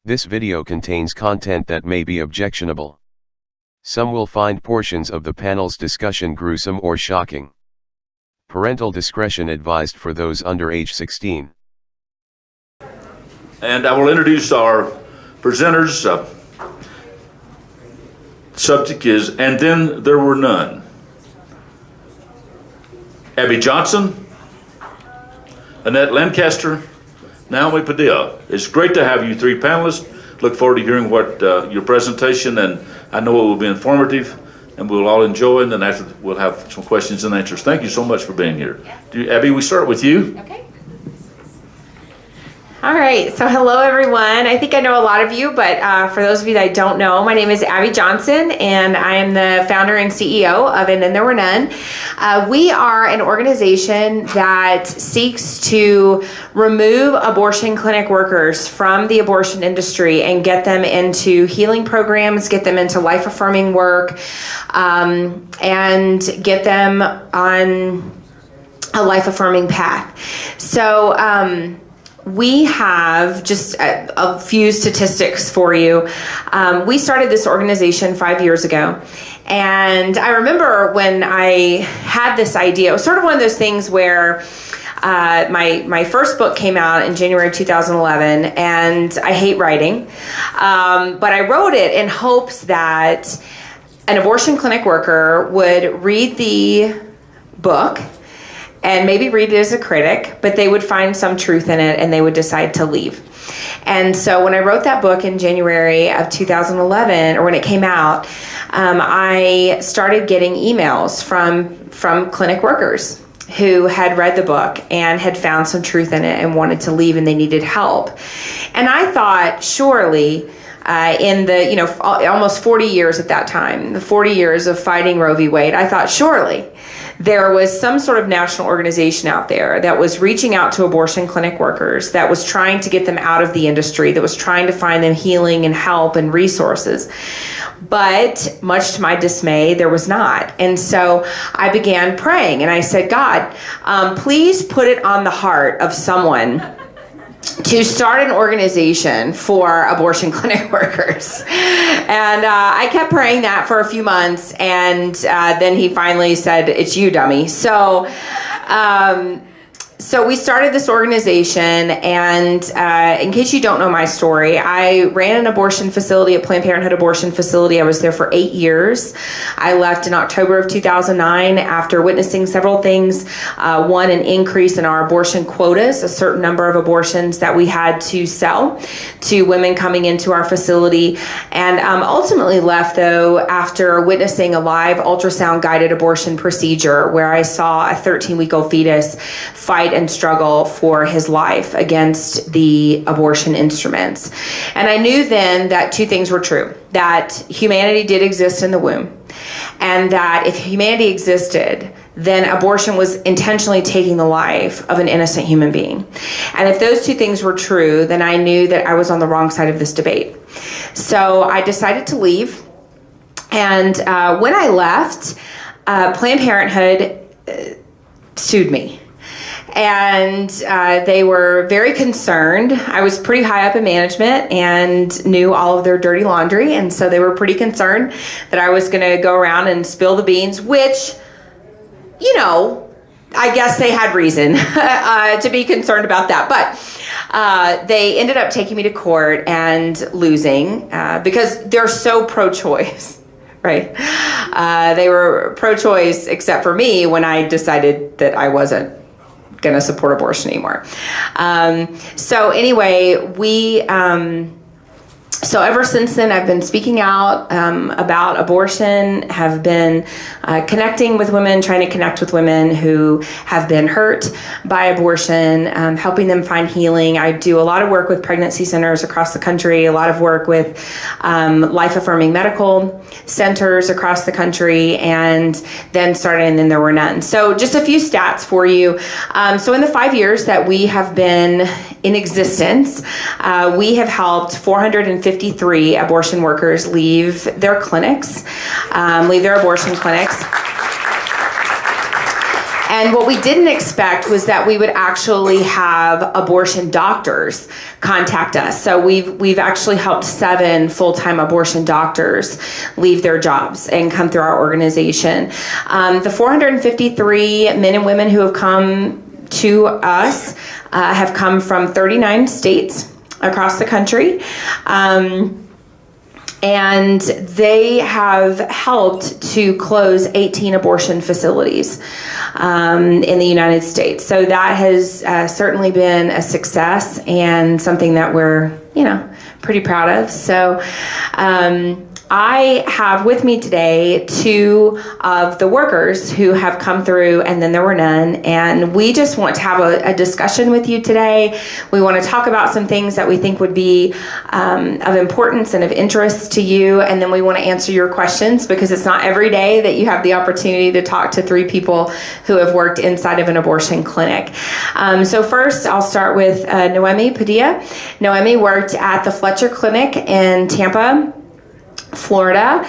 This video contains content that may be objectionable. Some will find portions of the panel's discussion gruesome or shocking. Parental discretion advised for those under age 16. And I will introduce our presenters. Subject is, and then there were none. Abby Johnson, Annette Lancaster, Naomi Padilla. It's great to have you three panelists. Look forward to hearing what your presentation, and I know it will be informative, and we'll all enjoy it, and after we'll have some questions and answers. Thank you so much for being here. Abby, we start with you. Okay. All right, so hello everyone. I think I know a lot of you, but for those of you that don't know, my name is Abby Johnson, and I am the founder and CEO of And Then There Were None. We are an organization that seeks to remove abortion clinic workers from the abortion industry and get them into healing programs, get them into life-affirming work, and get them on a life-affirming path. So, we have just a few statistics for you. We started this organization 5 years ago. And I remember when I had this idea, it was sort of one of those things where my first book came out in January of 2011, and I hate writing. But I wrote it in hopes that an abortion clinic worker would read the book and maybe read it as a critic, but they would find some truth in it and they would decide to leave. And so when I wrote that book in January of 2011, or when it came out, I started getting emails from clinic workers who had read the book and had found some truth in it and wanted to leave and they needed help. And I thought, surely, in the, almost 40 years at that time, the 40 years of fighting Roe v. Wade, I thought, surely, there was some sort of national organization out there that was reaching out to abortion clinic workers, that was trying to get them out of the industry, that was trying to find them healing and help and resources. But much to my dismay, there was not. And so I began praying and I said, God, please put it on the heart of someone to start an organization for abortion clinic workers. And I kept praying that for a few months, and then he finally said, it's you, dummy. So we started this organization, and in case you don't know my story, I ran an abortion facility, a Planned Parenthood abortion facility. I was there for 8 years. I left in October of 2009 after witnessing several things. One, an increase in our abortion quotas, a certain number of abortions that we had to sell to women coming into our facility, and ultimately left, though, after witnessing a live ultrasound-guided abortion procedure where I saw a 13-week-old fetus fight and struggle for his life against the abortion instruments. And I knew then that two things were true: that humanity did exist in the womb, and that if humanity existed, then abortion was intentionally taking the life of an innocent human being. And if those two things were true, then I knew that I was on the wrong side of this debate. So I decided to leave. And when I left, Planned Parenthood sued me. And they were very concerned. I was pretty high up in management and knew all of their dirty laundry. And so they were pretty concerned that I was going to go around and spill the beans, which, I guess they had reason to be concerned about that. But they ended up taking me to court and losing because they're so pro-choice. Right? They were pro-choice except for me when I decided that I wasn't going to support abortion anymore. So anyway, so ever since then, I've been speaking out about abortion, have been connecting with women, trying to connect with women who have been hurt by abortion, helping them find healing. I do a lot of work with pregnancy centers across the country, a lot of work with life-affirming medical centers across the country, and then started And Then There Were None. So just a few stats for you. So in the 5 years that we have been in existence, we have helped 453 abortion workers leave their clinics, leave their abortion clinics. And what we didn't expect was that we would actually have abortion doctors contact us. So we've actually helped 7 full-time abortion doctors leave their jobs and come through our organization. The 453 men and women who have come to us have come from 39 states across the country. And they have helped to close 18 abortion facilities in the United States. So that has certainly been a success and something that we're, pretty proud of. So I have with me today 2 of the workers who have come through, and then there were none. And we just want to have a discussion with you today. We want to talk about some things that we think would be of importance and of interest to you. And then we want to answer your questions, because it's not every day that you have the opportunity to talk to 3 people who have worked inside of an abortion clinic. So first, I'll start with Noemi Padilla. Noemi worked at the Fletcher Clinic in Tampa, Florida.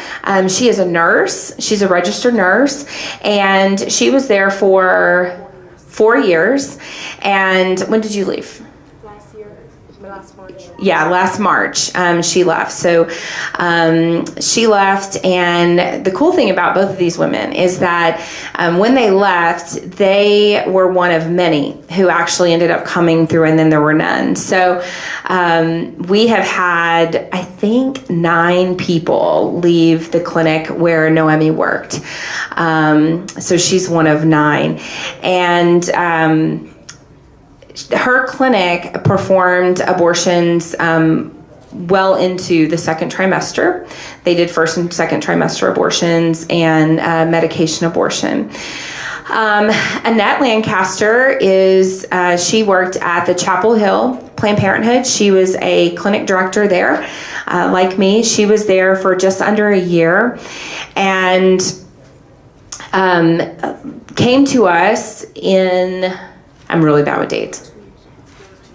She is a nurse. She's a registered nurse, and she was there for 4 years. And when did you leave? Last March. Yeah, last March she left. So she left, and the cool thing about both of these women is that when they left, they were one of many who actually ended up coming through, and then there were none. So we have had, I think, 9 people leave the clinic where Noemi worked. So she's one of 9. And her clinic performed abortions well into the second trimester. They did first and second trimester abortions and medication abortion. Annette Lancaster she worked at the Chapel Hill Planned Parenthood. She was a clinic director there. Like me, she was there for just under a year, and came to us I'm really bad with dates.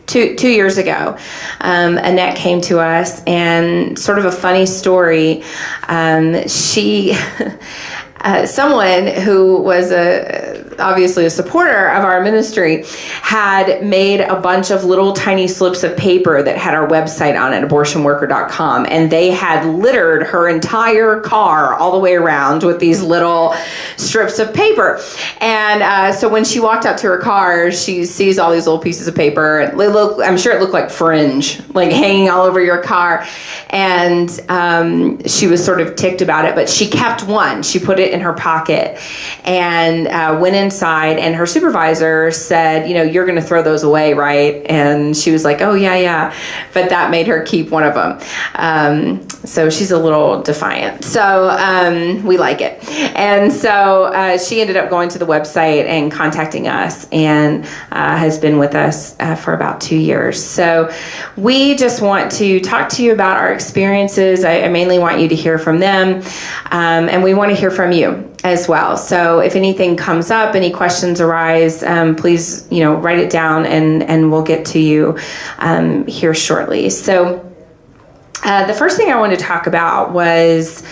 2 years ago, Annette came to us, and sort of a funny story. She, someone who was obviously a supporter of our ministry, had made a bunch of little tiny slips of paper that had our website on it, abortionworker.com, and they had littered her entire car all the way around with these little strips of paper. And so when she walked out to her car, she sees all these little pieces of paper. I'm sure it looked like fringe, like hanging all over your car. And she was sort of ticked about it, but she kept one. She put it in her pocket and went inside, and her supervisor said, you're going to throw those away, right? And she was like, oh, yeah. But that made her keep one of them. So she's a little defiant. So we like it. And so she ended up going to the website and contacting us, and has been with us for about 2 years. So we just want to talk to you about our experiences. I mainly want you to hear from them, and we want to hear from you as well. So if anything comes up, any questions arise, please, write it down, and we'll get to you here shortly. So the first thing I wanted to talk about was,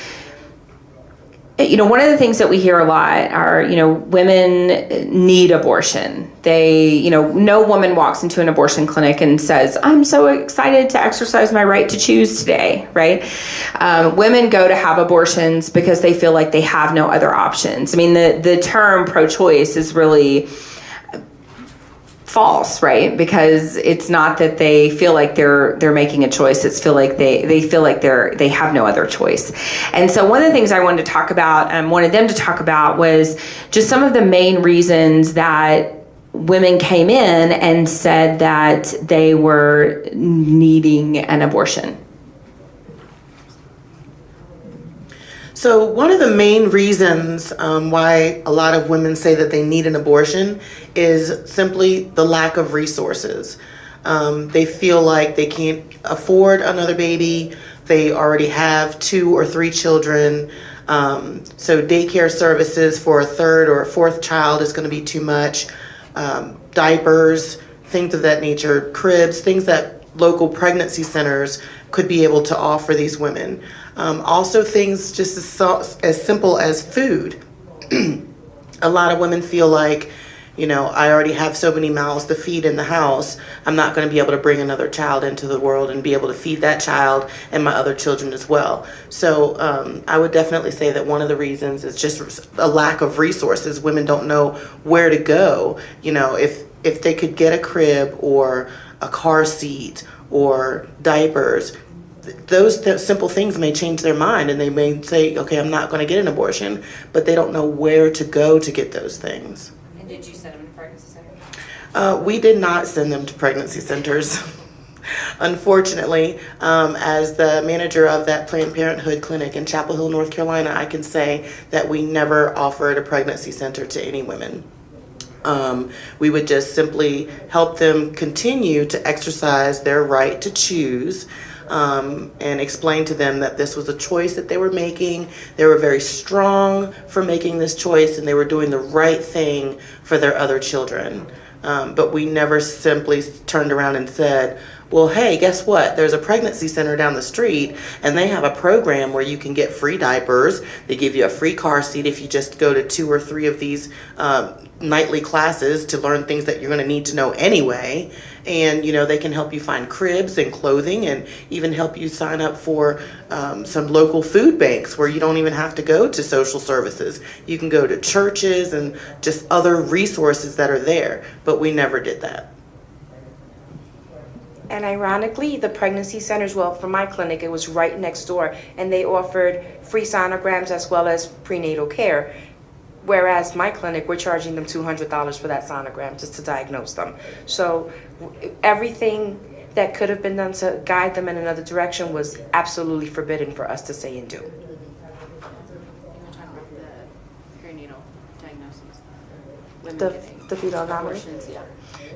one of the things that we hear a lot are, women need abortion. No woman walks into an abortion clinic and says, I'm so excited to exercise my right to choose today, right? Women go to have abortions because they feel like they have no other options. I mean, the term pro-choice is really false, right? Because it's not that they feel like they're making a choice. It's feel like they feel like they have no other choice. And so one of the things I wanted to talk about, wanted them to talk about, was just some of the main reasons that women came in and said that they were needing an abortion. So one of the main reasons why a lot of women say that they need an abortion is simply the lack of resources. They feel like they can't afford another baby. They already have 2 or 3 children. So daycare services for a 3rd or a 4th child is going to be too much. Diapers, things of that nature, cribs, things that local pregnancy centers could be able to offer these women. Also things just as simple as food. A lot of women feel like, I already have so many mouths to feed in the house. I'm not going to be able to bring another child into the world and be able to feed that child and my other children as well. So I would definitely say that one of the reasons is just a lack of resources. Women don't know where to go. If they could get a crib or a car seat or diapers, those simple things may change their mind, and they may say, okay, I'm not going to get an abortion, but they don't know where to go to get those things. And did you send them to pregnancy centers? We did not send them to pregnancy centers. Unfortunately, as the manager of that Planned Parenthood clinic in Chapel Hill, North Carolina, I can say that we never offered a pregnancy center to any women. We would just simply help them continue to exercise their right to choose, and explain to them that this was a choice that they were making. They were very strong for making this choice, and they were doing the right thing for their other children. But we never simply turned around and said, well, hey, guess what? There's a pregnancy center down the street, and they have a program where you can get free diapers. They give you a free car seat if you just go to 2 or 3 of these nightly classes to learn things that you're going to need to know anyway. And, they can help you find cribs and clothing, and even help you sign up for some local food banks where you don't even have to go to social services. You can go to churches and just other resources that are there. But we never did that. And ironically, the pregnancy centers, well, for my clinic, it was right next door, and they offered free sonograms as well as prenatal care. Whereas my clinic, we're charging them $200 for that sonogram just to diagnose them. So everything that could have been done to guide them in another direction was absolutely forbidden for us to say and do. You were talking about the perinatal diagnosis. Women The fetal anomaly? abortions, yeah.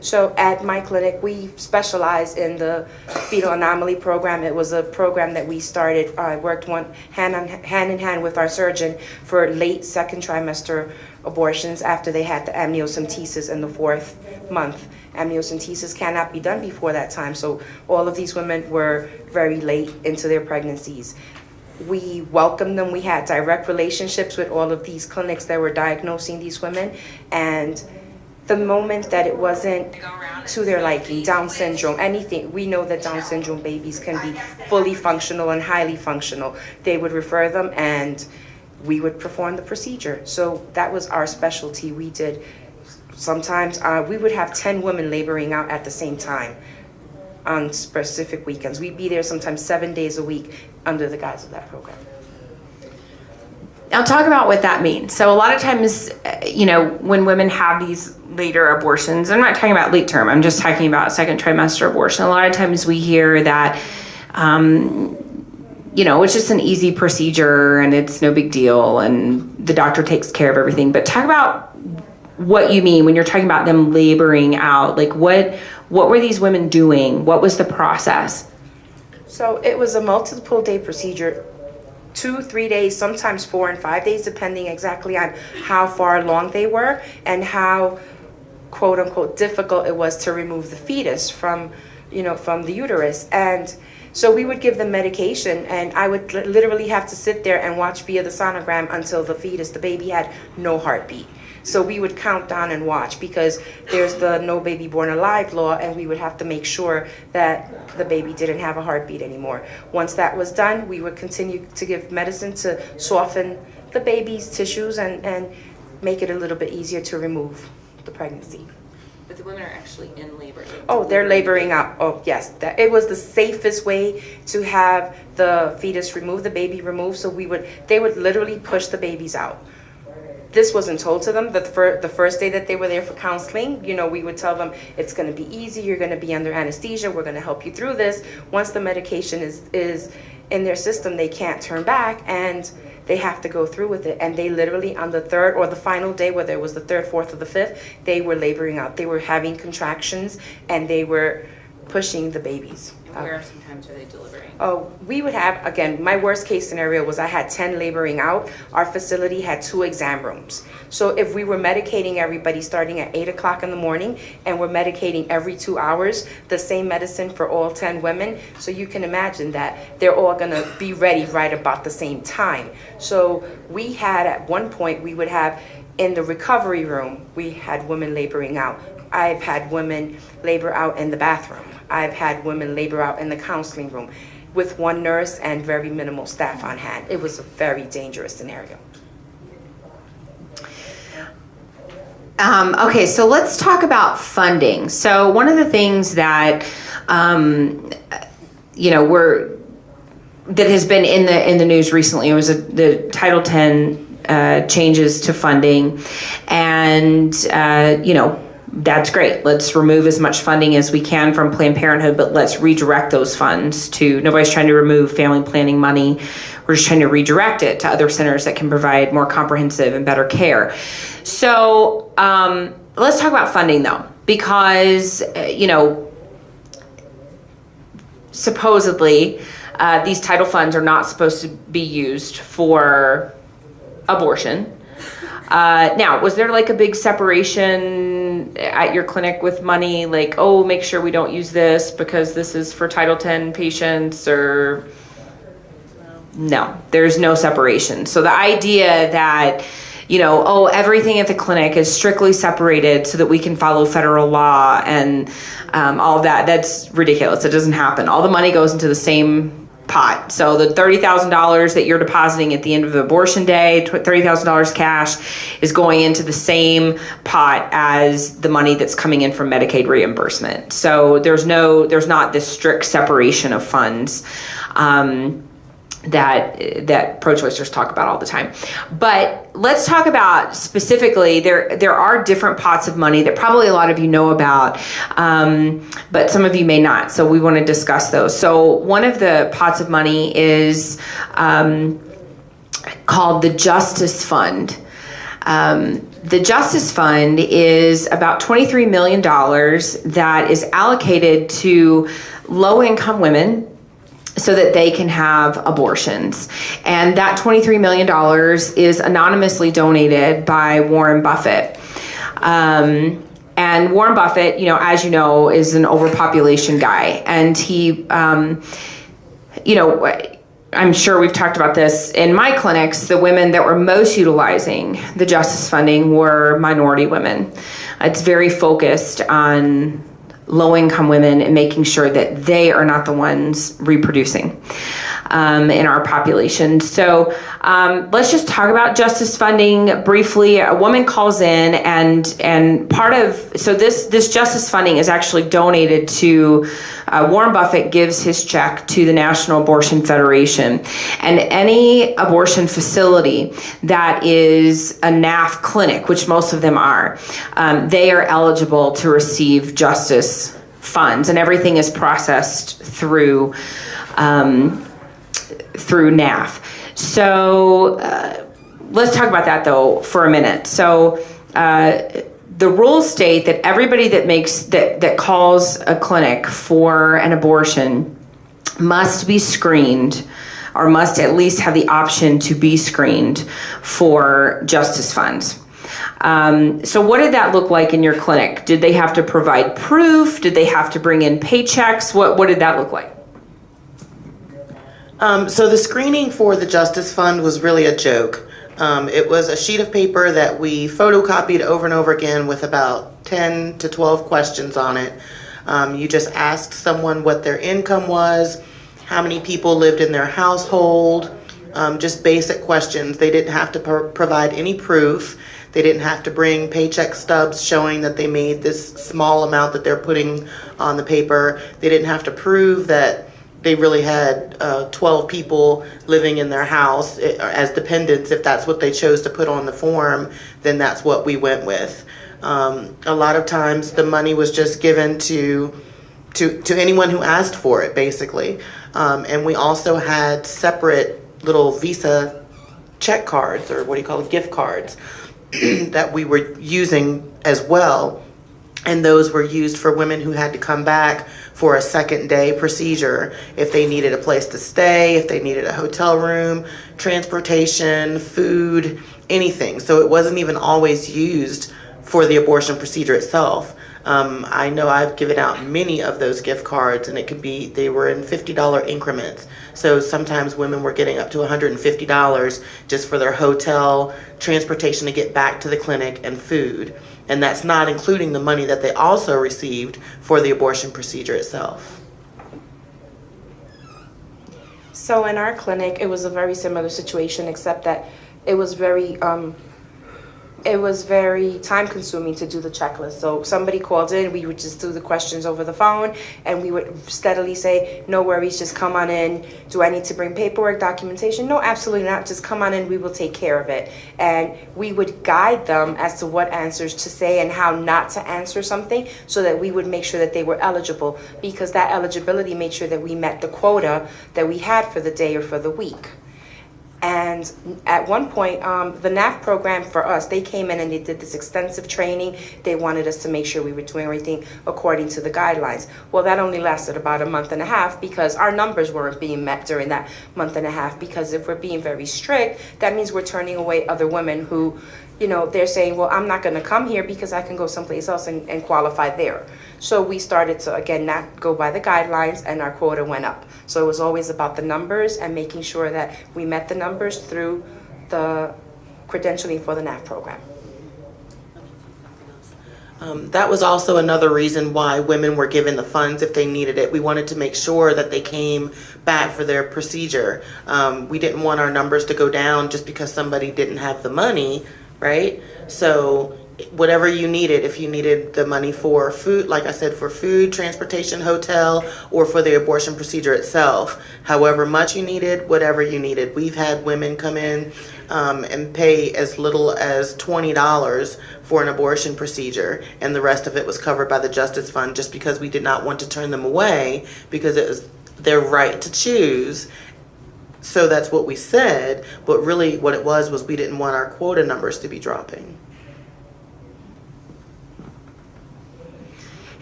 So at my clinic, we specialize in the fetal anomaly program. It was a program that we started. I worked hand in hand with our surgeon for late second trimester abortions after they had the amniocentesis in the 4th month. Amniocentesis cannot be done before that time, so all of these women were very late into their pregnancies. We welcomed them. We had direct relationships with all of these clinics that were diagnosing these women, and the moment that it wasn't to their liking, Down syndrome, anything, we know that Down syndrome babies can be fully functional and highly functional. They would refer them, and we would perform the procedure. So that was our specialty. We did, sometimes we would have 10 women laboring out at the same time on specific weekends. We'd be there sometimes 7 days a week under the guise of that program. Now talk about what that means. So a lot of times, when women have these later abortions, I'm not talking about late term, I'm just talking about second trimester abortion. A lot of times we hear that, it's just an easy procedure and it's no big deal and the doctor takes care of everything. But talk about what you mean when you're talking about them laboring out. Like what were these women doing? What was the process? So it was a multiple day procedure. 2-3 days, sometimes 4 and 5 days, depending exactly on how far along they were and how quote unquote difficult it was to remove the fetus from the uterus. And so we would give them medication, and I would literally have to sit there and watch via the sonogram until the baby had no heartbeat. So we would count down and watch, because there's the No Baby Born Alive law, and we would have to make sure that the baby didn't have a heartbeat anymore. Once that was done, we would continue to give medicine to soften the baby's tissues and make it a little bit easier to remove the pregnancy. But the women are actually in labor. Oh, they're laboring out. Oh, yes. It was the safest way to have the fetus removed, the baby removed. So they would literally push the babies out. This wasn't told to them. The first day that they were there for counseling, we would tell them it's going to be easy. You're going to be under anesthesia. We're going to help you through this. Once the medication is in their system, they can't turn back, and they have to go through with it. And they literally, on the 3rd or the final day, whether it was the 3rd, 4th, or the 5th, they were laboring out. They were having contractions, and they were pushing the babies. And where sometimes are they delivering? Oh, we would have, again, my worst case scenario was I had 10 laboring out. Our facility had 2 exam rooms. So if we were medicating everybody starting at 8 o'clock in the morning, and we're medicating every 2 hours, the same medicine for all 10 women, so you can imagine that they're all gonna be ready right about the same time. So we had, at one point, we would have In the recovery room, we had women laboring out. I've had women labor out in the bathroom. I've had women labor out in the counseling room with one nurse and very minimal staff on hand. It was a very dangerous scenario. Okay, so let's talk about funding. So one of the things that that has been in the news recently was the Title X changes to funding, and that's great. Let's remove as much funding as we can from Planned Parenthood, but let's redirect those funds to. Nobody's trying to remove family planning money. We're just trying to redirect it to other centers that can provide more comprehensive and better care. So let's talk about funding though, because supposedly these title funds are not supposed to be used for abortion. Now, was there like a big separation at your clinic with money? Like, oh, make sure we don't use this because this is for Title X patients, or no, there's no separation. So the idea that, everything at the clinic is strictly separated so that we can follow federal law and all of that's ridiculous. It doesn't happen. All the money goes into the same pot. So the $30,000 that you're depositing at the end of abortion day, $30,000 cash, is going into the same pot as the money that's coming in from Medicaid reimbursement. So there's not this strict separation of funds that pro-choicers talk about all the time. But let's talk about specifically, there are different pots of money that probably a lot of you know about, but some of you may not. So we want to discuss those. So one of the pots of money is called the Justice Fund. The Justice Fund is about $23 million that is allocated to low-income women so that they can have abortions. And that $23 million is anonymously donated by Warren Buffett. And Warren Buffett, as you know, is an overpopulation guy. And he, I'm sure we've talked about this in my clinics, the women that were most utilizing the justice funding were minority women. It's very focused on low-income women and making sure that they are not the ones reproducing in our population. So let's just talk about justice funding briefly. A woman calls in and this justice funding is actually donated to Warren Buffett gives his check to the National Abortion Federation, and any abortion facility that is a NAF clinic, which most of them are, they are eligible to receive justice funds, and everything is processed through NAF. So let's talk about that though for a minute. So the rules state that everybody that calls a clinic for an abortion must be screened, or must at least have the option to be screened for justice funds. So what did that look like in your clinic? Did they have to provide proof? Did they have to bring in paychecks? What did that look like? So the screening for the Justice Fund was really a joke. It was a sheet of paper that we photocopied over and over again with about 10 to 12 questions on it. You just asked someone what their income was, how many people lived in their household, just basic questions. They didn't have to provide any proof. They didn't have to bring paycheck stubs showing that they made this small amount that they're putting on the paper. They didn't have to prove that they really had 12 people living in their house as dependents. If that's what they chose to put on the form, then that's what we went with. A lot of times the money was just given to anyone who asked for it, basically. And we also had separate little Visa check cards, or what do you call it, gift cards, that we were using as well. And those were used for women who had to come back for a second day procedure, if they needed a place to stay, if they needed a hotel room, transportation, food, anything. So it wasn't even always used for the abortion procedure itself. I know I've given out many of those gift cards, and they were in $50 increments. So sometimes women were getting up to $150 just for their hotel, transportation to get back to the clinic, and food. And that's not including the money that they also received for the abortion procedure itself. So in our clinic, it was a very similar situation, except that it was very time consuming to do the checklist. So somebody called in, we would just do the questions over the phone, and we would steadily say, no worries, just come on in. Do I need to bring paperwork, documentation? No, absolutely not. Just come on in, we will take care of it. And we would guide them as to what answers to say and how not to answer something, so that we would make sure that they were eligible, because that eligibility made sure that we met the quota that we had for the day or for the week. And at one point, the NAF program for us, they came in and they did this extensive training. They wanted us to make sure we were doing everything according to the guidelines. Well, that only lasted about a month and a half, because our numbers weren't being met during that month and a half. Because if we're being very strict, that means we're turning away other women who, you know, they're saying, well, I'm not going to come here because I can go someplace else and qualify there. So we started to, again, not go by the guidelines, and our quota went up. So it was always about the numbers and making sure that we met the numbers through the credentialing for the NAF program. That was also another reason why women were given the funds if they needed it. We wanted to make sure that they came back for their procedure. We didn't want our numbers to go down just because somebody didn't have the money, right? So whatever you needed, if you needed the money for food, like I said, for food, transportation, hotel, or for the abortion procedure itself, however much you needed, whatever you needed. We've had women come in and pay as little as $20 for an abortion procedure, and the rest of it was covered by the Justice Fund, just because we did not want to turn them away, because it was their right to choose. So that's what we said, but really what it was we didn't want our quota numbers to be dropping.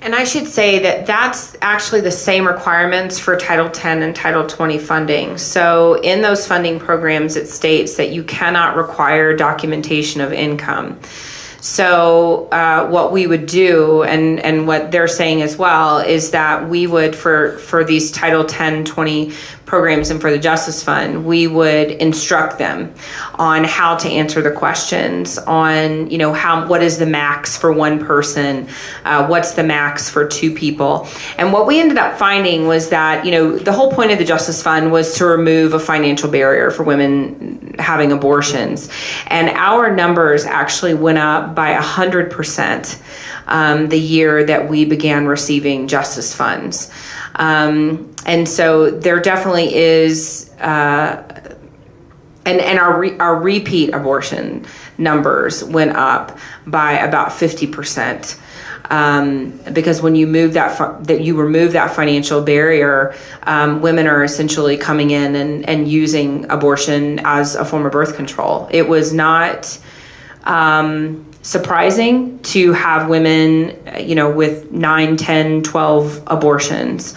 And I should say that that's actually the same requirements for Title 10 and Title 20 funding. So in those funding programs, it states that you cannot require documentation of income. So what we would do, and what they're saying as well, is that we would, for these Title 10, 20 programs and for the Justice Fund, we would instruct them on how to answer the questions, on, you know, what is the max for one person, what's the max for two people. And what we ended up finding was that, you know, the whole point of the Justice Fund was to remove a financial barrier for women having abortions. And our numbers actually went up by 100% the year that we began receiving Justice Funds. And so there definitely is, and our repeat abortion numbers went up by about 50%. Because when you move you remove that financial barrier, women are essentially coming in and using abortion as a form of birth control. It was not surprising to have women, you know, with 9, 10, 12 abortions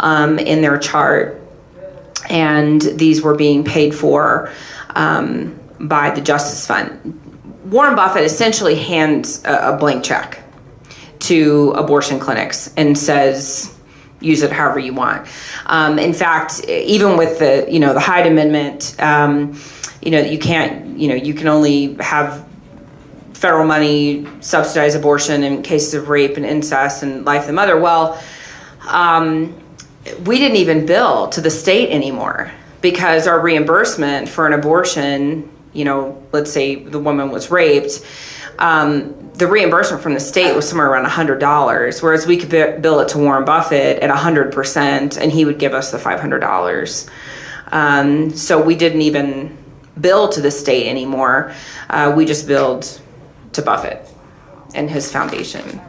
in their chart, and these were being paid for by the Justice Fund. Warren Buffett essentially hands a blank check to abortion clinics and says, use it however you want. In fact, even with the Hyde Amendment, you can only have federal money subsidize abortion in cases of rape and incest and life of the mother. Well, we didn't even bill to the state anymore, because our reimbursement for an abortion, you know, let's say the woman was raped, the reimbursement from the state was somewhere around $100, whereas we could bill it to Warren Buffett at 100%, and he would give us the $500. So we didn't even bill to the state anymore. We just billed to Buffett and his foundation.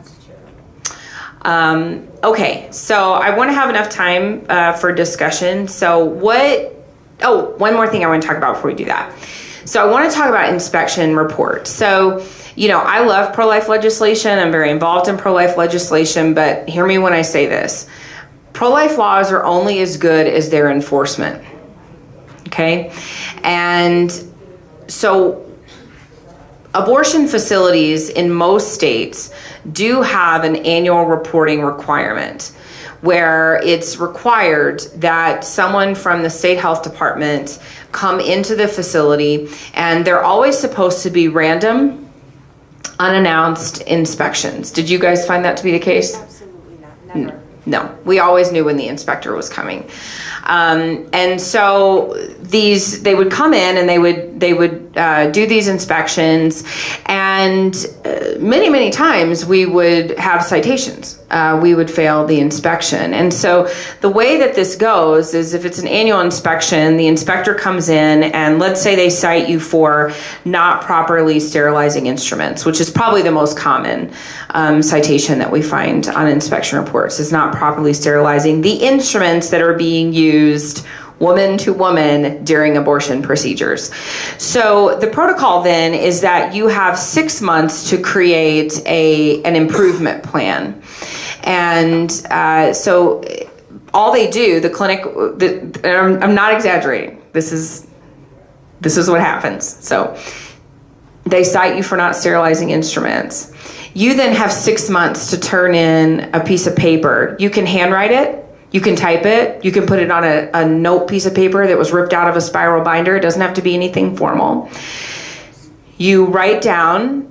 Okay, so I want to have enough time for discussion. So one more thing I want to talk about before we do that. So I want to talk about inspection reports. So, you know, I love pro-life legislation. I'm very involved in pro-life legislation, but hear me when I say this. Pro-life laws are only as good as their enforcement. Okay? And so abortion facilities in most states do have an annual reporting requirement where it's required that someone from the state health department come into the facility, and they're always supposed to be random, unannounced inspections. Did you guys find that to be the case? Absolutely not, never. No, we always knew when the inspector was coming. And so they would come in and they would do these inspections, and many times we would have citations. We would fail the inspection. And so the way that this goes is, if it's an annual inspection, the inspector comes in and let's say they cite you for not properly sterilizing instruments, which is probably the most common citation that we find on inspection reports, is not properly sterilizing the instruments that are being used woman to woman during abortion procedures. So the protocol then is that you have 6 months to create an improvement plan. And so all they do, the clinic, I'm not exaggerating, this is what happens. So they cite you for not sterilizing instruments. You then have 6 months to turn in a piece of paper. You can handwrite it. You can type it. You can put it on a note piece of paper that was ripped out of a spiral binder. It doesn't have to be anything formal. You write down,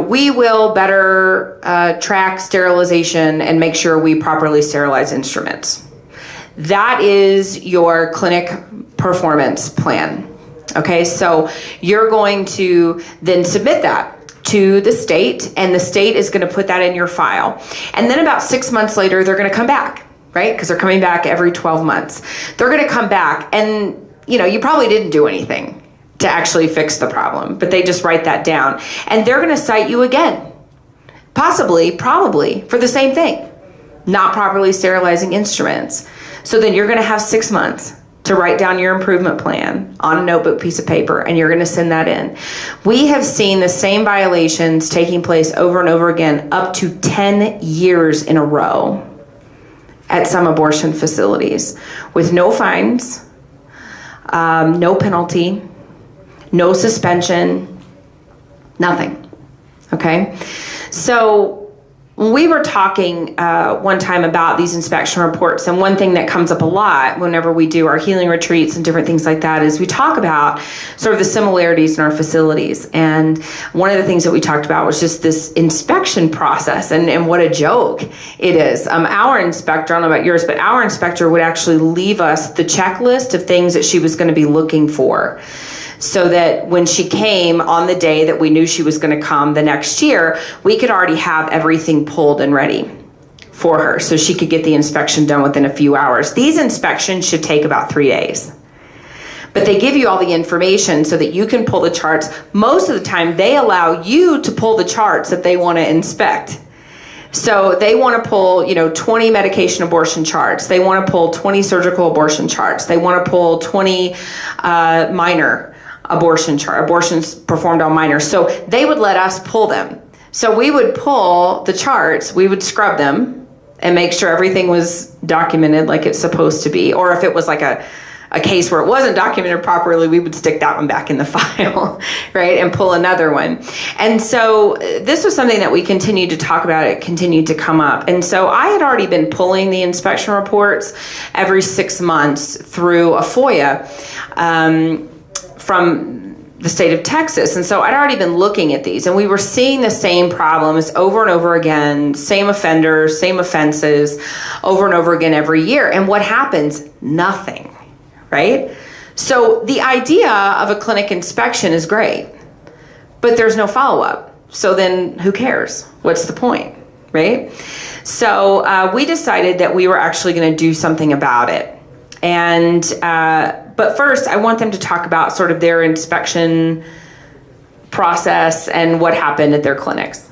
we will better track sterilization and make sure we properly sterilize instruments. That is your clinic performance plan. Okay, so you're going to then submit that to the state, and the state is going to put that in your file. And then about 6 months later, they're going to come back. Right? Because they're coming back every 12 months. They're going to come back, and you probably didn't do anything to actually fix the problem, but they just write that down. And they're going to cite you again, probably for the same thing, not properly sterilizing instruments. So then you're going to have 6 months to write down your improvement plan on a notebook piece of paper, and you're going to send that in. We have seen the same violations taking place over and over again, up to 10 years in a row, at some abortion facilities, with no fines, no penalty, no suspension, nothing. Okay? So we were talking one time about these inspection reports, and one thing that comes up a lot whenever we do our healing retreats and different things like that is we talk about sort of the similarities in our facilities. And one of the things that we talked about was just this inspection process, and what a joke it is. Our inspector, I don't know about yours, but our inspector would actually leave us the checklist of things that she was going to be looking for, so that when she came on the day that we knew she was going to come the next year, we could already have everything pulled and ready for her so she could get the inspection done within a few hours. These inspections should take about 3 days. But they give you all the information so that you can pull the charts. Most of the time, they allow you to pull the charts that they want to inspect. So they want to pull, 20 medication abortion charts. They want to pull 20 surgical abortion charts. They want to pull 20 minor abortions performed on minors. So they would let us pull them. So we would pull the charts, we would scrub them and make sure everything was documented like it's supposed to be. Or if it was like a case where it wasn't documented properly, we would stick that one back in the file, right, and pull another one. And so this was something that we continued to talk about. It continued to come up. And so I had already been pulling the inspection reports every 6 months through a FOIA from the state of Texas. And so I'd already been looking at these, and we were seeing the same problems over and over again, same offenders, same offenses over and over again every year. And what happens? Nothing, right? So the idea of a clinic inspection is great, but there's no follow-up. So then who cares? What's the point, right? So we decided that we were actually going to do something about it. And but first, I want them to talk about sort of their inspection process and what happened at their clinics.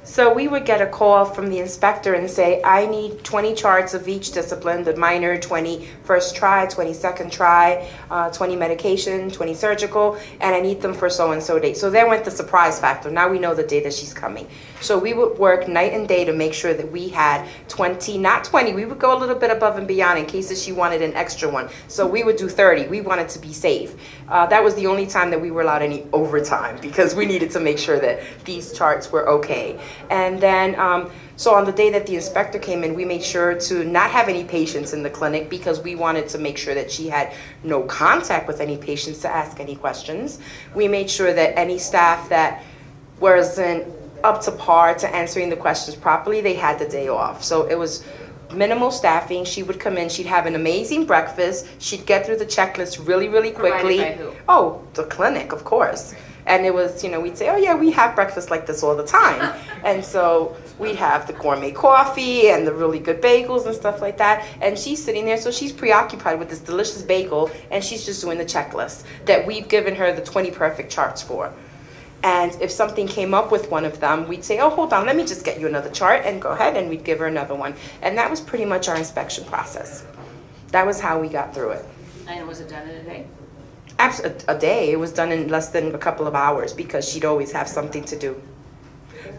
So we would get a call from the inspector and say, I need 20 charts of each discipline, the minor, 20 first try, 20 second try, 20 medication, 20 surgical, and I need them for so-and-so date. So there went the surprise factor. Now we know the day that she's coming. So we would work night and day to make sure that we had 20, not 20, we would go a little bit above and beyond in case that she wanted an extra one. So we would do 30. We wanted to be safe. That was the only time that we were allowed any overtime because we needed to make sure that these charts were okay. And then, so on the day that the inspector came in, we made sure to not have any patients in the clinic because we wanted to make sure that she had no contact with any patients to ask any questions. We made sure that any staff that wasn't up to par to answering the questions properly, they had the day off. So it was minimal staffing. She would come in, she'd have an amazing breakfast, she'd get through the checklist really, really quickly. Provided by who? Oh, the clinic, of course. And it was, we'd say, oh yeah, we have breakfast like this all the time. And so we'd have the gourmet coffee and the really good bagels and stuff like that. And she's sitting there, so she's preoccupied with this delicious bagel, and she's just doing the checklist that we've given her the 20 perfect charts for. And if something came up with one of them, we'd say, oh, hold on, let me just get you another chart, and go ahead, and we'd give her another one. And that was pretty much our inspection process. That was how we got through it. And was it done in a day? A day. It was done in less than a couple of hours because she'd always have something to do.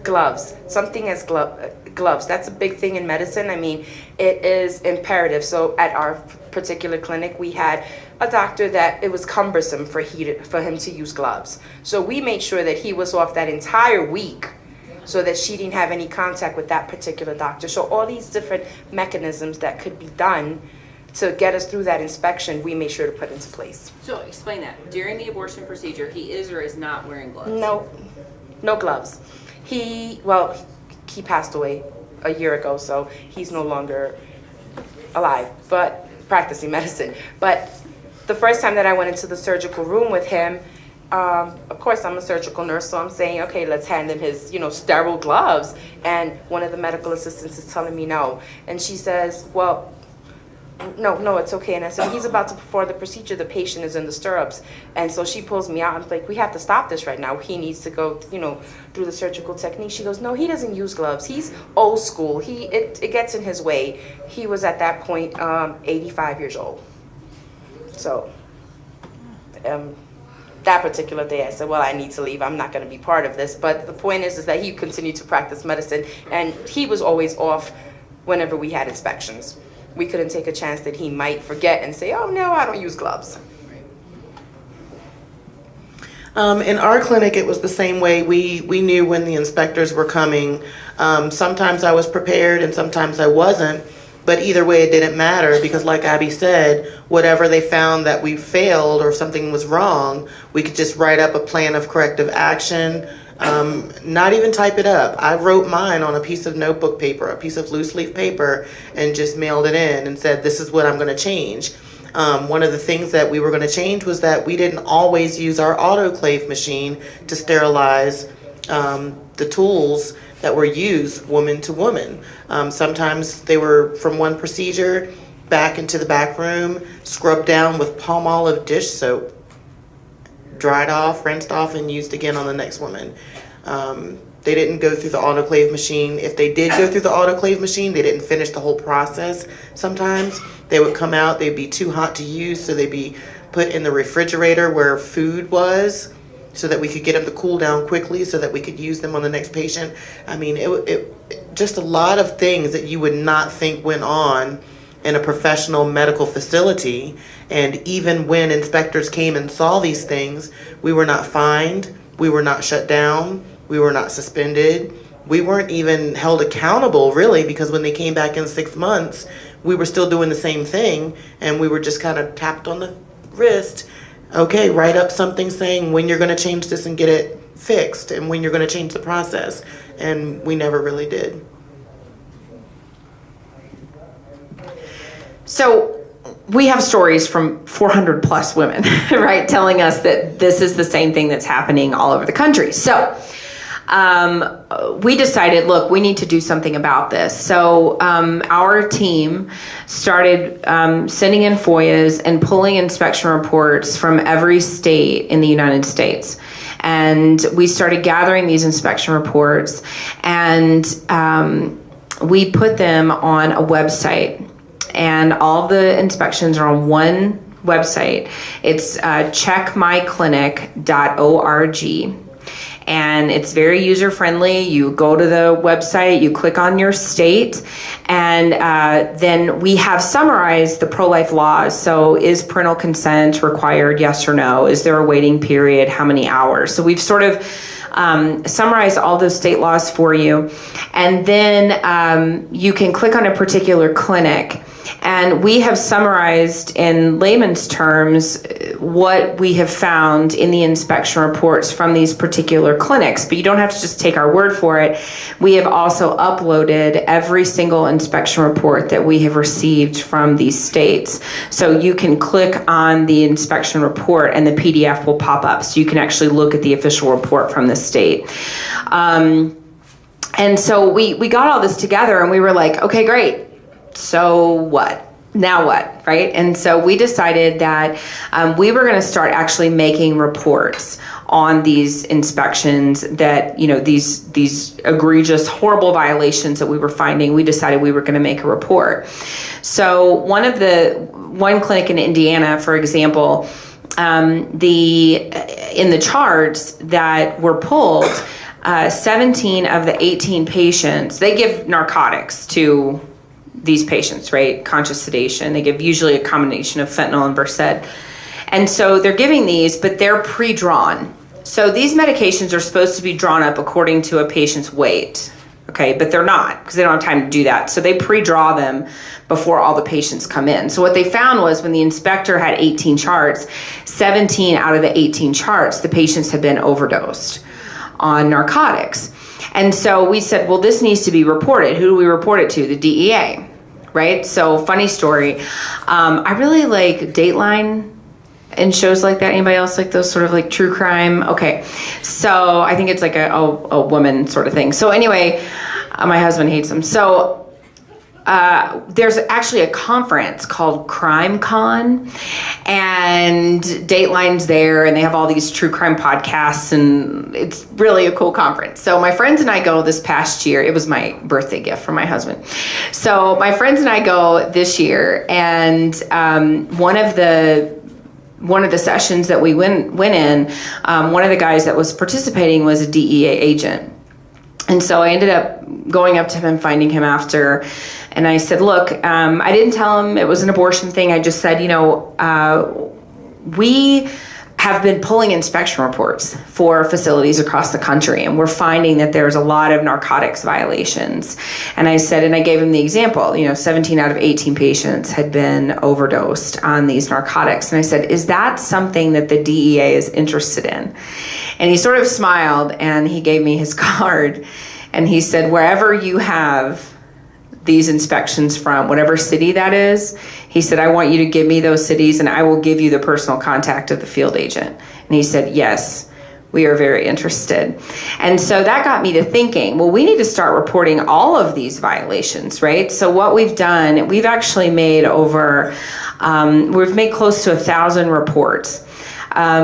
Gloves. Something as gloves. That's a big thing in medicine. I mean, it is imperative. So at our particular clinic, we had a doctor that it was cumbersome for him to use gloves. So we made sure that he was off that entire week so that she didn't have any contact with that particular doctor. So all these different mechanisms that could be done to get us through that inspection, we made sure to put into place. So explain that. During the abortion procedure, he is or is not wearing gloves? No gloves. He passed away a year ago, so he's no longer alive, but practicing medicine. But the first time that I went into the surgical room with him, of course I'm a surgical nurse, so I'm saying, okay, let's hand him his, sterile gloves. And one of the medical assistants is telling me no. And she says, well, no, it's okay. And I said, he's about to perform the procedure. The patient is in the stirrups. And so she pulls me out. I'm like, we have to stop this right now. He needs to go, through the surgical technique. She goes, no, he doesn't use gloves. He's old school. It gets in his way. He was at that point 85 years old. So that particular day, I said, well, I need to leave. I'm not going to be part of this. But the point is that he continued to practice medicine, and he was always off whenever we had inspections. We couldn't take a chance that he might forget and say, oh, no, I don't use gloves. In our clinic, it was the same way. We knew when the inspectors were coming. Sometimes I was prepared and sometimes I wasn't. But either way, it didn't matter because like Abby said, whatever they found that we failed or something was wrong, we could just write up a plan of corrective action. Not even type it up. I wrote mine on a piece of notebook paper, a piece of loose leaf paper, and just mailed it in and said, this is what I'm going to change. One of the things that we were going to change was that we didn't always use our autoclave machine to sterilize the tools that were used woman to woman. Sometimes they were from one procedure back into the back room, scrubbed down with Palmolive dish soap, dried off, rinsed off, and used again on the next woman. They didn't go through the autoclave machine. If they did go through the autoclave machine, they didn't finish the whole process sometimes. They would come out, they'd be too hot to use, so they'd be put in the refrigerator where food was so that we could get them to cool down quickly so that we could use them on the next patient. I mean, it just a lot of things that you would not think went on in a professional medical facility. And even when inspectors came and saw these things, we were not fined, we were not shut down, we were not suspended, we weren't even held accountable really, because when they came back in 6 months, we were still doing the same thing, and we were just kind of tapped on the wrist. Okay, write up something saying when you're going to change this and get it fixed, and when you're going to change the process. And we never really did. So we have stories from 400 plus women, right, telling us that this is the same thing that's happening all over the country. So we decided, look, we need to do something about this. So our team started sending in FOIAs and pulling inspection reports from every state in the United States. And we started gathering these inspection reports, and we put them on a website. And all the inspections are on one website. It's checkmyclinic.org. and it's very user-friendly. You go to the website, you click on your state, and then we have summarized the pro-life laws. So is parental consent required, yes or no? Is there a waiting period? How many hours? So we've sort of summarize all those state laws for you, and then you can click on a particular clinic, and we have summarized in layman's terms what we have found in the inspection reports from these particular clinics. But you don't have to just take our word for it. We have also uploaded every single inspection report that we have received from these states. So you can click on the inspection report and the PDF will pop up, so you can actually look at the official report from the state. And so we got all this together and we were like, okay, great. So what? Now what, right? And so we decided that we were going to start actually making reports on these inspections that, you know, these egregious, horrible violations that we were finding. We decided we were going to make a report. So one clinic in Indiana, for example, in the charts that were pulled, 17 of the 18 patients, they give narcotics to these patients, right? Conscious sedation. They give usually a combination of fentanyl and Versed. And so they're giving these, but they're pre-drawn. So these medications are supposed to be drawn up according to a patient's weight, okay? But they're not, because they don't have time to do that. So they pre-draw them before all the patients come in. So what they found was when the inspector had 18 charts, 17 out of the 18 charts, the patients had been overdosed on narcotics. And so we said, well, this needs to be reported. Who do we report it to? The DEA, right? So funny story. I really like Dateline and shows like that. Anybody else like those sort of like true crime? Okay. So I think it's like a woman sort of thing. So anyway, my husband hates them. So there's actually a conference called Crime Con, and Dateline's there, and they have all these true crime podcasts, and it's really a cool conference. So my friends and I go this past year. It was my birthday gift from my husband. So my friends and I go this year, and one of the sessions that we went in, one of the guys that was participating was a DEA agent. And so I ended up going up to him and finding him after. And I said, look, I didn't tell him it was an abortion thing. I just said, you know, we have been pulling inspection reports for facilities across the country, and we're finding that there's a lot of narcotics violations. And I said, and I gave him the example, you know, 17 out of 18 patients had been overdosed on these narcotics. And I said, is that something that the DEA is interested in? And he sort of smiled, and he gave me his card, and he said, wherever you have these inspections from, whatever city that is, he said, I want you to give me those cities and I will give you the personal contact of the field agent. And he said, yes, we are very interested. And so that got me to thinking, well, we need to start reporting all of these violations, right? So what we've done, we've actually made we've made close to 1,000 reports.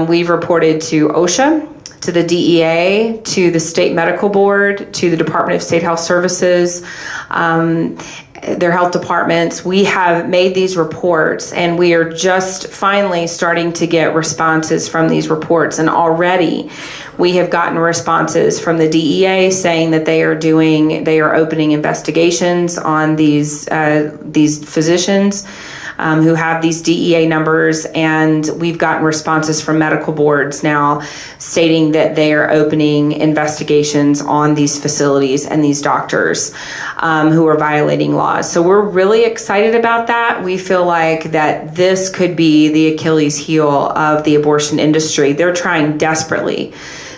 We've reported to OSHA, to the DEA, to the State Medical Board, to the Department of State Health Services, their health departments. We have made these reports, and we are just finally starting to get responses from these reports. And already we have gotten responses from the DEA saying that they are opening investigations on these physicians who have these DEA numbers, and we've gotten responses from medical boards now stating that they are opening investigations on these facilities and these doctors who are violating laws. So we're really excited about that. We feel like that this could be the Achilles heel of the abortion industry. They're trying desperately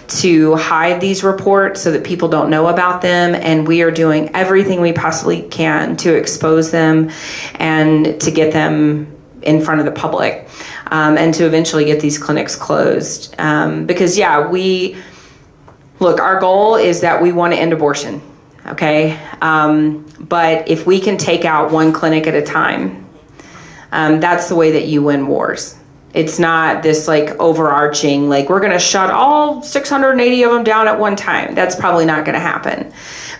to hide these reports so that people don't know about them, and we are doing everything we possibly can to expose them and to get them in front of the public, and to eventually get these clinics closed. Because our goal is that we want to end abortion, okay? But if we can take out one clinic at a time, that's the way that you win wars. It's not this like overarching, like we're going to shut all 680 of them down at one time. That's probably not going to happen.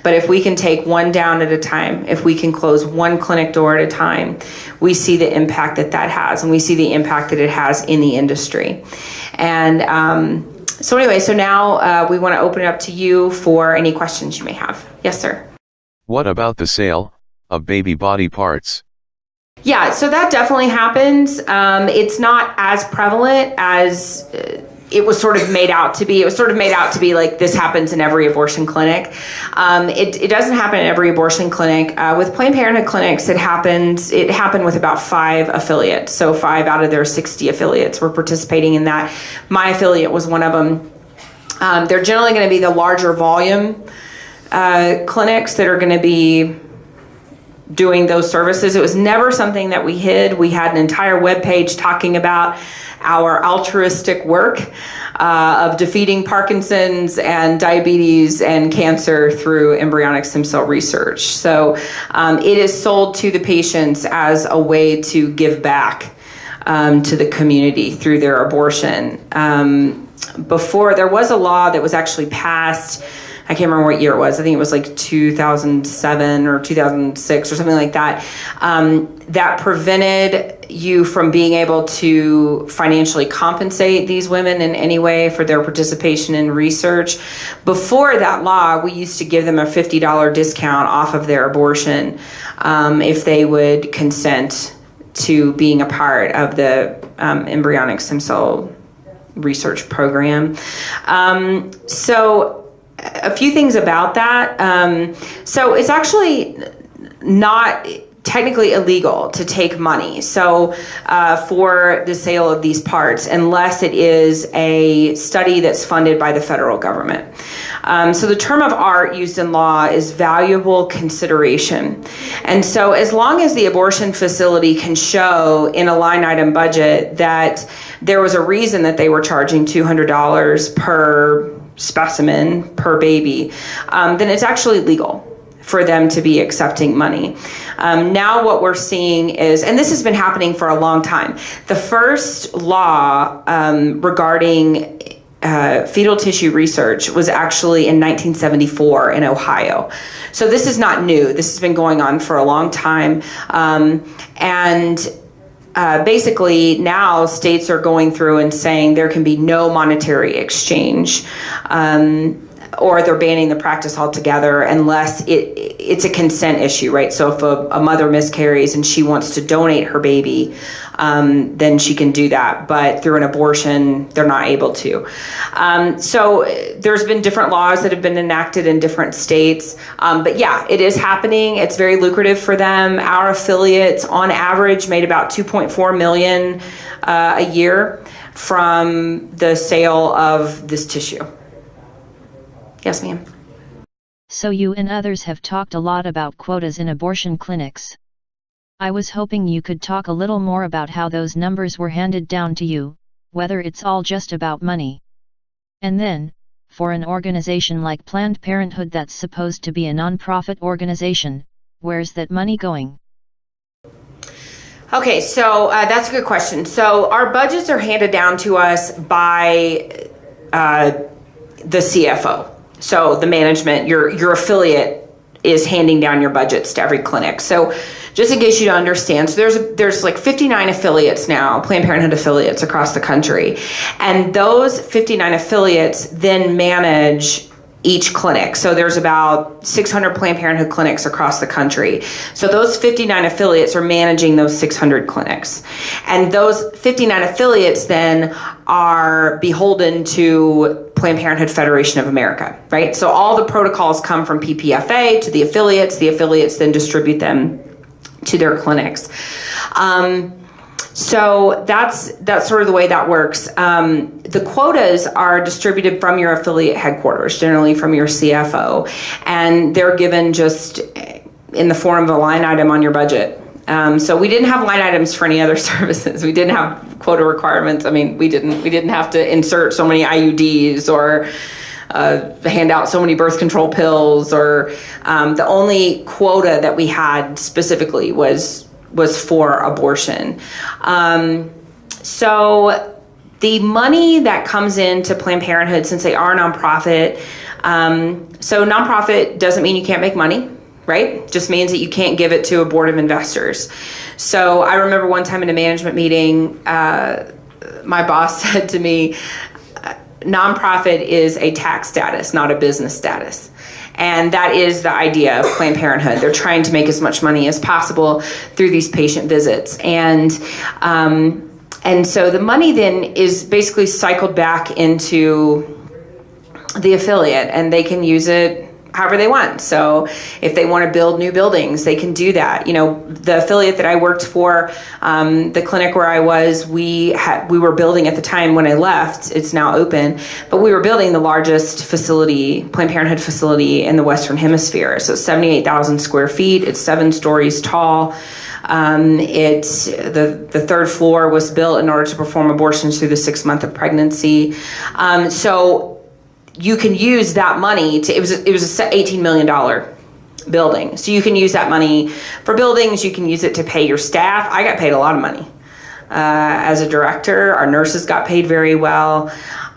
But if we can take one down at a time, if we can close one clinic door at a time, we see the impact that has, and we see the impact that it has in the industry. And So anyway, so now we want to open it up to you for any questions you may have. Yes, sir. What about the sale of baby body parts? Yeah, so that definitely happens. It's not as prevalent as it was sort of made out to be. It was sort of made out to be like this happens in every abortion clinic. It doesn't happen in every abortion clinic. With Planned Parenthood clinics, it happened with about 5 affiliates. So 5 out of their 60 affiliates were participating in that. My affiliate was one of them. They're generally going to be the larger volume clinics that are going to be doing those services. It was never something that we hid. We had an entire webpage talking about our altruistic work of defeating Parkinson's and diabetes and cancer through embryonic stem cell research. So it is sold to the patients as a way to give back to the community through their abortion. Before, there was a law that was actually passed, I can't remember what year it was. I think it was like 2007 or 2006 or something like that, that prevented you from being able to financially compensate these women in any way for their participation in research. Before that law, we used to give them a $50 discount off of their abortion if they would consent to being a part of the embryonic stem cell research program. So a few things about that. So it's actually not technically illegal to take money for the sale of these parts unless it is a study that's funded by the federal government. So the term of art used in law is valuable consideration. And so as long as the abortion facility can show in a line item budget that there was a reason that they were charging $200 per specimen per baby, then it's actually legal for them to be accepting money. Now what we're seeing is, and this has been happening for a long time, the first law regarding fetal tissue research was actually in 1974 in Ohio. So this is not new. This has been going on for a long time. Basically now states are going through and saying there can be no monetary exchange, or they're banning the practice altogether unless it's a consent issue, right? So if a mother miscarries and she wants to donate her baby, then she can do that. But through an abortion, they're not able to. So there's been different laws that have been enacted in different states. But yeah, it is happening. It's very lucrative for them. Our affiliates on average made about $2.4 million a year from the sale of this tissue. Yes, ma'am. So you and others have talked a lot about quotas in abortion clinics. I was hoping you could talk a little more about how those numbers were handed down to you, whether it's all just about money. And then, for an organization like Planned Parenthood that's supposed to be a nonprofit organization, where's that money going? Okay, so that's a good question. So our budgets are handed down to us by the CFO. So the management, your affiliate is handing down your budgets to every clinic. So just in case you don't understand, so there's like 59 affiliates now, Planned Parenthood affiliates across the country. And those 59 affiliates then manage each clinic. So there's about 600 Planned Parenthood clinics across the country. So those 59 affiliates are managing those 600 clinics. And those 59 affiliates then are beholden to Planned Parenthood Federation of America, right? So all the protocols come from PPFA to the affiliates then distribute them to their clinics. So that's sort of the way that works. The quotas are distributed from your affiliate headquarters, generally from your CFO, and they're given just in the form of a line item on your budget. So we didn't have line items for any other services. We didn't have quota requirements. I mean, we didn't have to insert so many IUDs or hand out so many birth control pills, or the only quota that we had specifically was for abortion. So the money that comes into Planned Parenthood, since they are a nonprofit, so nonprofit doesn't mean you can't make money, right? Just means that you can't give it to a board of investors. So I remember one time in a management meeting, my boss said to me, nonprofit is a tax status, not a business status. And that is the idea of Planned Parenthood. They're trying to make as much money as possible through these patient visits. And so the money then is basically cycled back into the affiliate, and they can use it however they want. So if they want to build new buildings, they can do that. You know, the affiliate that I worked for, the clinic where I was, we were building at the time when I left, it's now open, but we were building the largest facility, Planned Parenthood facility in the Western Hemisphere. So 78,000 square feet, it's 7 stories tall. It's the third floor was built in order to perform abortions through the 6th month of pregnancy. So you can use that money to, it was a $18 million building. So you can use that money for buildings. You can use it to pay your staff. I got paid a lot of money as a director. Our nurses got paid very well.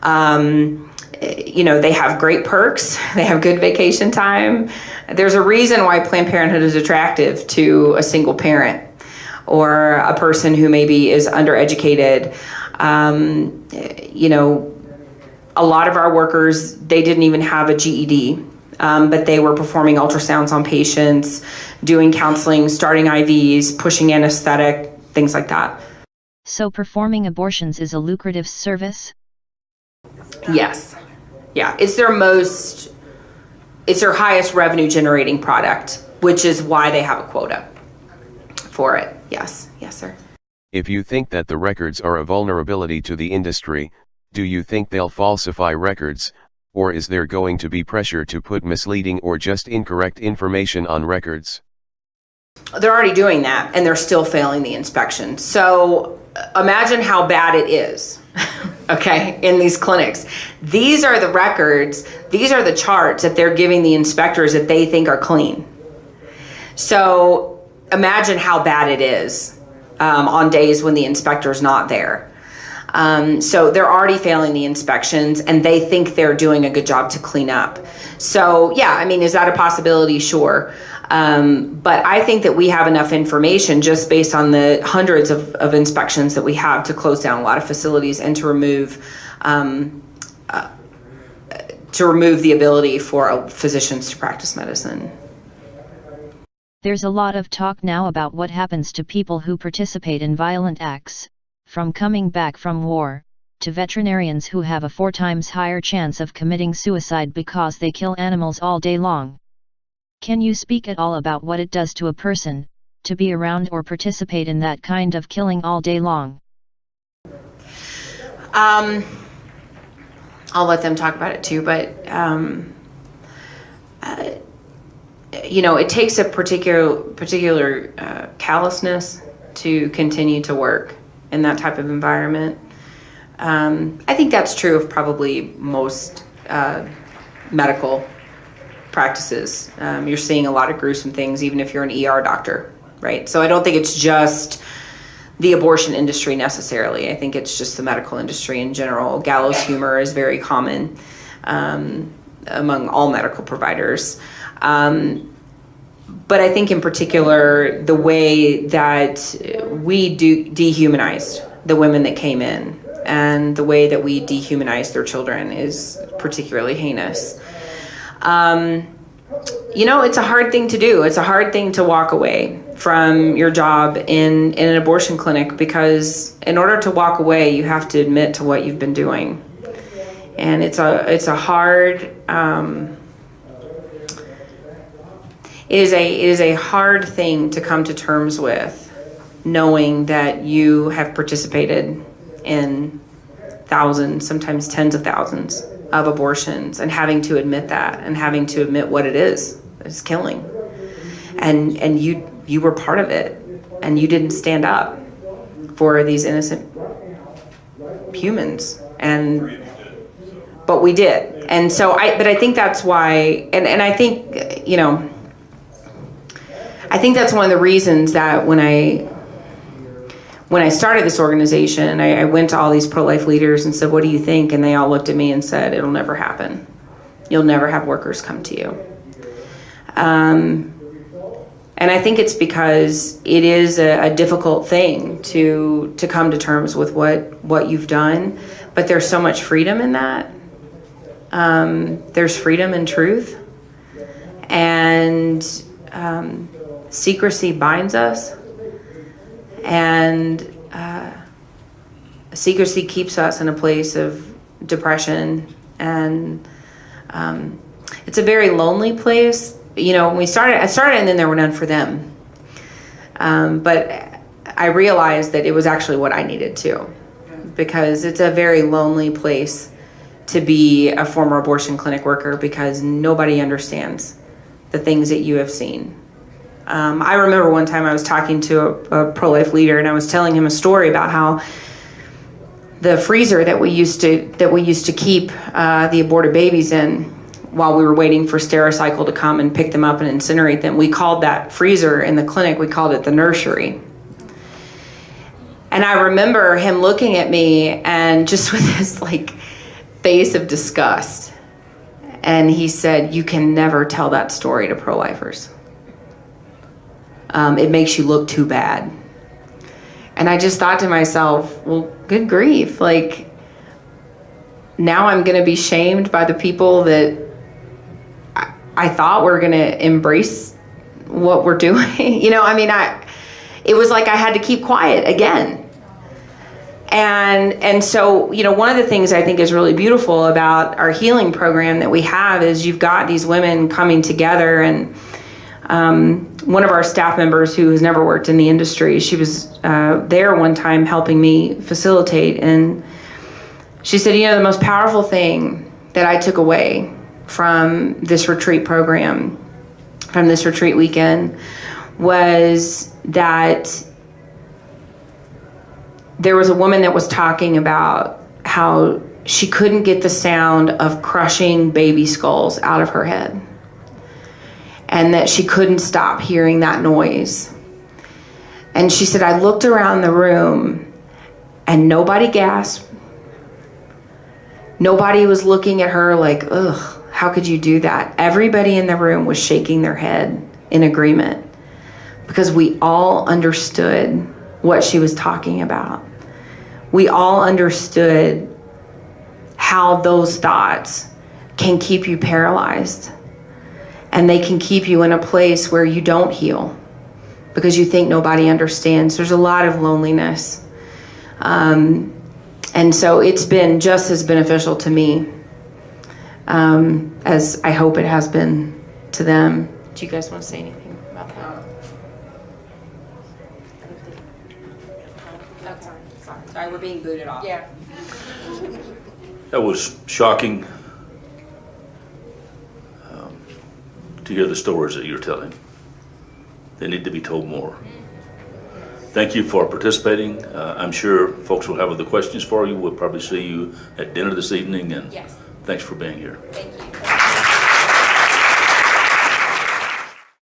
You know, they have great perks. They have good vacation time. There's a reason why Planned Parenthood is attractive to a single parent or a person who maybe is undereducated. You know, a lot of our workers, they didn't even have a GED, but they were performing ultrasounds on patients, doing counseling, starting IVs, pushing anesthetic, things like that. So performing abortions is a lucrative service? Yes. Yeah, it's their highest revenue generating product, which is why they have a quota for it. Yes. Yes, sir. If you think that the records are a vulnerability to the industry, do you think they'll falsify records, or is there going to be pressure to put misleading or just incorrect information on records? They're already doing that, and they're still failing the inspection. So imagine how bad it is, okay, in these clinics. These are the records, these are the charts that they're giving the inspectors that they think are clean. So imagine how bad it is on days when the inspector's not there. So they're already failing the inspections, and they think they're doing a good job to clean up. So yeah, I mean, is that a possibility? Sure. But I think that we have enough information just based on the hundreds of inspections that we have to close down a lot of facilities and to remove the ability for physicians to practice medicine. There's a lot of talk now about what happens to people who participate in violent acts, from coming back from war, to veterinarians who have a 4 times higher chance of committing suicide because they kill animals all day long. Can you speak at all about what it does to a person, to be around or participate in that kind of killing all day long? I'll let them talk about it too, but you know, it takes a particular callousness to continue to work in that type of environment. I think that's true of probably most medical practices. You're seeing a lot of gruesome things, even if you're an ER doctor, right? So I don't think it's just the abortion industry necessarily. I think it's just the medical industry in general. Gallows humor is very common among all medical providers. But I think in particular, the way that we dehumanized the women that came in and the way that we dehumanized their children is particularly heinous. You know, it's a hard thing to do. It's a hard thing to walk away from your job in an abortion clinic, because in order to walk away, you have to admit to what you've been doing. And it's a hard, it is a hard thing to come to terms with, knowing that you have participated in thousands, sometimes tens of thousands of abortions, and having to admit that, and having to admit what it is. It's killing. And you were part of it, and you didn't stand up for these innocent humans. But we did. And so I think that's why, and I think, you know, I think that's one of the reasons that when I started this organization, I went to all these pro-life leaders and said, what do you think? And they all looked at me and said, it'll never happen. You'll never have workers come to you. And I think it's because it is a difficult thing to come to terms with what you've done. but there's so much freedom in that. There's freedom in truth, and secrecy binds us, and secrecy keeps us in a place of depression, and it's a very lonely place. You know, when I started, and then there were none for them. But I realized that it was actually what I needed too, because it's a very lonely place to be a former abortion clinic worker, because nobody understands the things that you have seen. I remember one time I was talking to a pro-life leader, and I was telling him a story about how the freezer that we used to keep the aborted babies in while we were waiting for Stericycle to come and pick them up and incinerate them, we called that freezer in the clinic, we called it the nursery. And I remember him looking at me and just with this like face of disgust. And he said, "You can never tell that story to pro-lifers. It makes you look too bad." And I just thought to myself, well, good grief. Like, now I'm going to be shamed by the people that I thought were going to embrace what we're doing. You know, I mean, it was like I had to keep quiet again. And so, you know, one of the things I think is really beautiful about our healing program that we have is you've got these women coming together, and one of our staff members who has never worked in the industry, she was there one time helping me facilitate, and she said, you know, the most powerful thing that I took away from this retreat program, from this retreat weekend, was that there was a woman that was talking about how she couldn't get the sound of crushing baby skulls out of her head, and that she couldn't stop hearing that noise. And she said, I looked around the room and nobody gasped. Nobody was looking at her like, ugh, how could you do that? Everybody in the room was shaking their head in agreement, because we all understood what she was talking about. We all understood how those thoughts can keep you paralyzed, and they can keep you in a place where you don't heal because you think nobody understands. There's a lot of loneliness. And so it's been just as beneficial to me as I hope it has been to them. Do you guys want to say anything about that? Sorry, we're being booted off. Yeah. That was shocking to hear the stories that you're telling. They need to be told more. Thank you for participating. I'm sure folks will have other questions for you. We'll probably see you at dinner this evening, and Yes. thanks for being here. Thank you.